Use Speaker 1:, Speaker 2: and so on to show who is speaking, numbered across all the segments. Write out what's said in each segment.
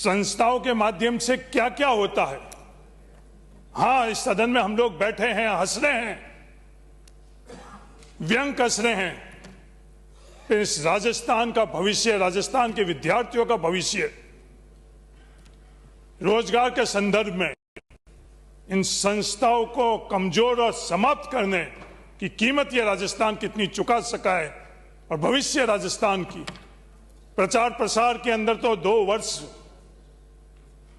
Speaker 1: संस्थाओं के माध्यम से क्या क्या होता है। हां, इस सदन में हम लोग बैठे हैं, हंस रहे हैं, व्यंग कस रहे हैं। इस राजस्थान का भविष्य, राजस्थान के विद्यार्थियों का भविष्य, रोजगार के संदर्भ में इन संस्थाओं को कमजोर और समाप्त करने की कीमत यह राजस्थान कितनी चुका सका है, और भविष्य राजस्थान की प्रचार प्रसार के अंदर तो 2 वर्ष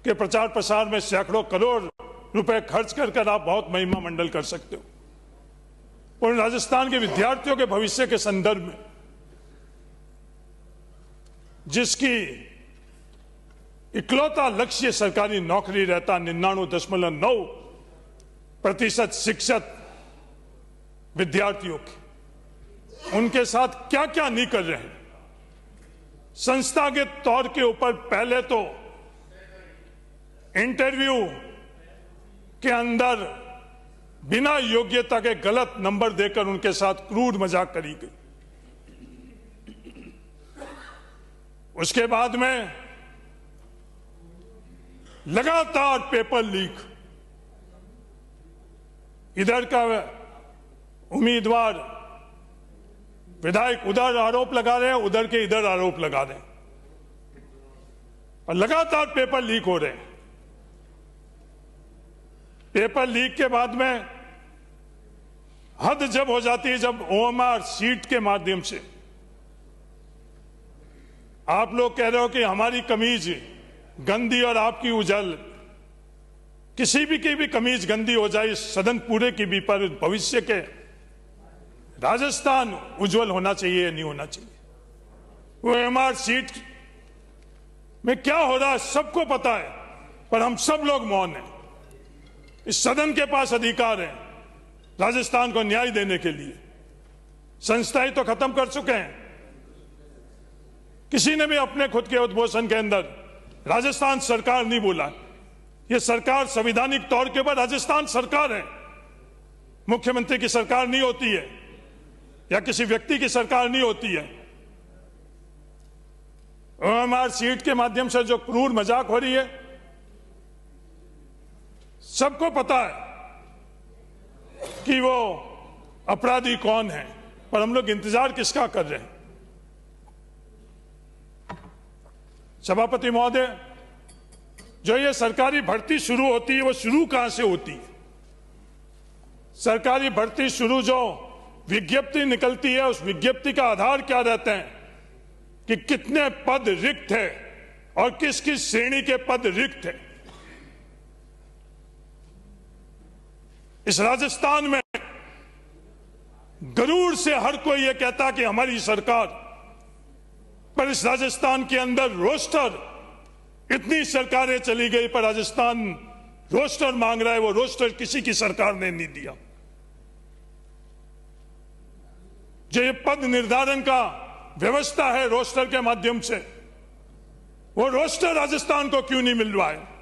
Speaker 1: के प्रचार प्रसार में सैकड़ों करोड़ रुपए खर्च कर आप बहुत महिमा मंडल कर सकते हो। और राजस्थान के विद्यार्थियों के भविष्य के संदर्भ में, जिसकी इकलौता लक्ष्य सरकारी नौकरी रहता, 99.9% शिक्षित विद्यार्थियों के, उनके साथ क्या क्या नहीं कर रहे हैं। संस्था के तौर के ऊपर पहले तो इंटरव्यू के अंदर बिना योग्यता के गलत नंबर देकर उनके साथ क्रूर मजाक करी गई। उसके बाद में लगातार पेपर लीक, इधर का उम्मीदवार विधायक उधर आरोप लगा रहे हैं, उधर के इधर आरोप लगा रहे हैं, और लगातार पेपर लीक हो रहे हैं। पेपर लीक के बाद में हद जब हो जाती है, जब OMR सीट के माध्यम से आप लोग कह रहे हो कि हमारी कमीज गंदी और आपकी उजल, किसी भी की भी कमीज गंदी हो जाए, सदन पूरे की भी, पर भविष्य के राजस्थान उज्जवल होना चाहिए, नहीं होना चाहिए। वो OMR सीट में क्या हो रहा है सबको पता है, पर हम सब लोग मौन हैं। इस सदन के पास अधिकार है राजस्थान को न्याय देने के लिए। संस्थाएं तो खत्म कर चुके हैं, किसी ने भी अपने खुद के उद्घोषण के अंदर राजस्थान सरकार नहीं बोला। यह सरकार संवैधानिक तौर के ऊपर राजस्थान सरकार है, मुख्यमंत्री की सरकार नहीं होती है, या किसी व्यक्ति की सरकार नहीं होती है। OMR सीट के माध्यम से जो क्रूर मजाक हो रही है, सबको पता है कि वो अपराधी कौन है, पर हम लोग इंतजार किसका कर रहे हैं। सभापति महोदय, जो ये सरकारी भर्ती शुरू होती है, वो शुरू कहां से होती है? सरकारी भर्ती शुरू जो विज्ञप्ति निकलती है, उस विज्ञप्ति का आधार क्या रहता है कि कितने पद रिक्त है और किस किस श्रेणी के पद रिक्त है। इस राजस्थान में गरूर से हर कोई यह कहता कि हमारी सरकार, पर इस राजस्थान के अंदर रोस्टर, इतनी सरकारें चली गई पर राजस्थान रोस्टर मांग रहा है, वो रोस्टर किसी की सरकार ने नहीं दिया। जो ये पद निर्धारण का व्यवस्था है रोस्टर के माध्यम से, वो रोस्टर राजस्थान को क्यों नहीं मिल रहा है?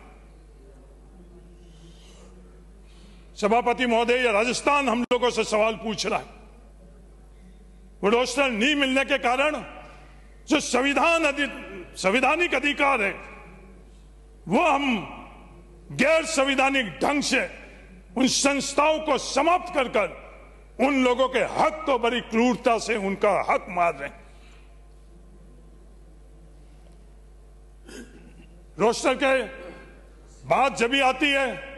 Speaker 1: सभापति महोदय, ये राजस्थान हम लोगों से सवाल पूछ रहा है। वो रोस्टर नहीं मिलने के कारण जो संवैधानिक अधिकार है, वो हम गैर संवैधानिक ढंग से उन संस्थाओं को समाप्त कर उन लोगों के हक को बड़ी क्रूरता से उनका हक मार रहे हैं। रोस्टर के बात जब भी आती है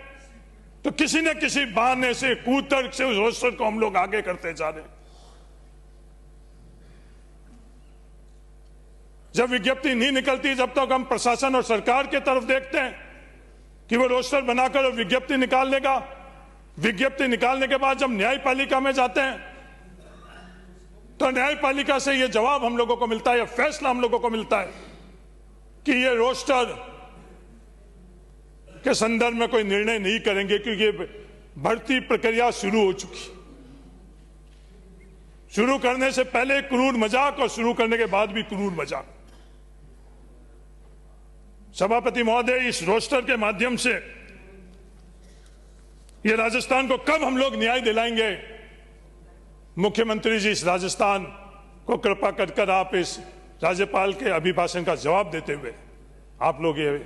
Speaker 1: तो किसी न किसी बहाने से, कूतर्क से उस रोस्टर को हम लोग आगे करते जा रहे हैं। जब विज्ञप्ति नहीं निकलती, जब तक हम प्रशासन और सरकार के तरफ देखते हैं कि वो रोस्टर बनाकर विज्ञप्ति निकाल लेगा। विज्ञप्ति निकालने के बाद जब न्यायपालिका में जाते हैं तो न्यायपालिका से ये जवाब हम लोगों को मिलता है, या फैसला हम लोगों को मिलता है कि ये रोस्टर के संदर्भ में कोई निर्णय नहीं करेंगे, क्योंकि भर्ती प्रक्रिया शुरू हो चुकी। शुरू करने से पहले क्रूर मजाक और शुरू करने के बाद भी क्रूर मजाक। सभापति महोदय, इस रोस्टर के माध्यम से ये राजस्थान को कब हम लोग न्याय दिलाएंगे? मुख्यमंत्री जी, इस राजस्थान को कृपा कर आप इस राज्यपाल के अभिभाषण का जवाब देते हुए आप लोग ये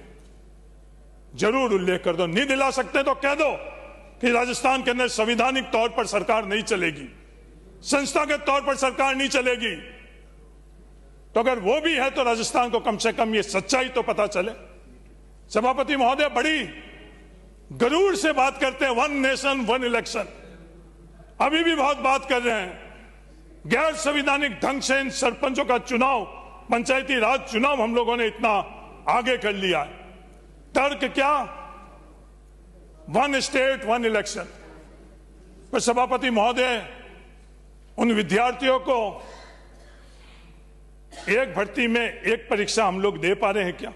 Speaker 1: जरूर उल्लेख कर दो। नहीं दिला सकते तो कह दो कि राजस्थान के अंदर संवैधानिक तौर पर सरकार नहीं चलेगी, संस्था के तौर पर सरकार नहीं चलेगी। तो अगर वो भी है तो राजस्थान को कम से कम ये सच्चाई तो पता चले। सभापति महोदय बड़ी गरूर से बात करते हैं, वन नेशन वन इलेक्शन। अभी भी बहुत बात कर रहे हैं। गैर संवैधानिक ढंग से इन सरपंचों का चुनाव, पंचायती राज चुनाव हम लोगों ने इतना आगे कर लिया है। तर्क क्या? One state one election. पर सभापति महोदय, उन विद्यार्थियों को एक भर्ती में एक परीक्षा हम लोग दे पा रहे हैं क्या?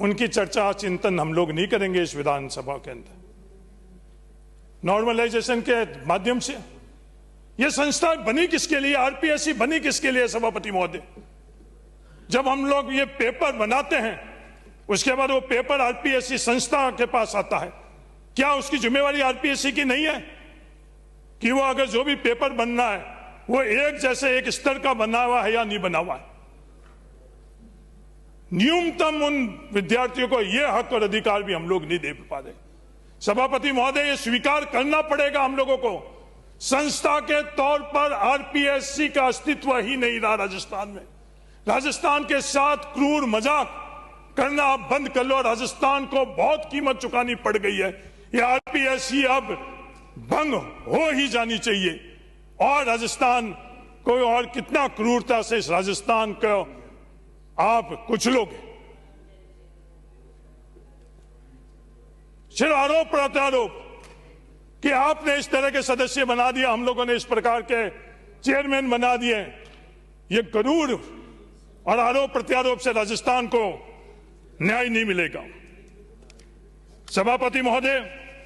Speaker 1: उनकी चर्चा चिंतन हम लोग नहीं करेंगे इस विधानसभा के अंदर। नॉर्मलाइजेशन के माध्यम से यह संस्था बनी किसके लिए? आरपीएससी बनी किसके लिए सभापति महोदय? जब हम लोग ये पेपर बनाते हैं उसके बाद वो पेपर आरपीएससी संस्था के पास आता है, क्या उसकी जिम्मेवारी आरपीएससी की नहीं है कि वो अगर जो भी पेपर बनना है वो एक जैसे एक स्तर का बना हुआ है या नहीं बना हुआ है? न्यूनतम उन विद्यार्थियों को यह हक और अधिकार भी हम लोग नहीं दे पा रहे। सभापति महोदय, ये स्वीकार करना पड़ेगा हम लोगों को, संस्था के तौर पर आरपीएससी का अस्तित्व ही नहीं रहा राजस्थान में। राजस्थान के साथ क्रूर मजाक करना आप बंद कर लो। राजस्थान को बहुत कीमत चुकानी पड़ गई है। ये आरपीएससी अब भंग हो ही जानी चाहिए। और राजस्थान को और कितना क्रूरता से इस राजस्थान को आप कुछ लोग सिर्फ आरोप प्रत्यारोप कि आपने इस तरह के सदस्य बना दिया, हम लोगों ने इस प्रकार के चेयरमैन बना दिए। ये गरूर और आरोप प्रत्यारोप से राजस्थान को न्याय नहीं मिलेगा। सभापति महोदय,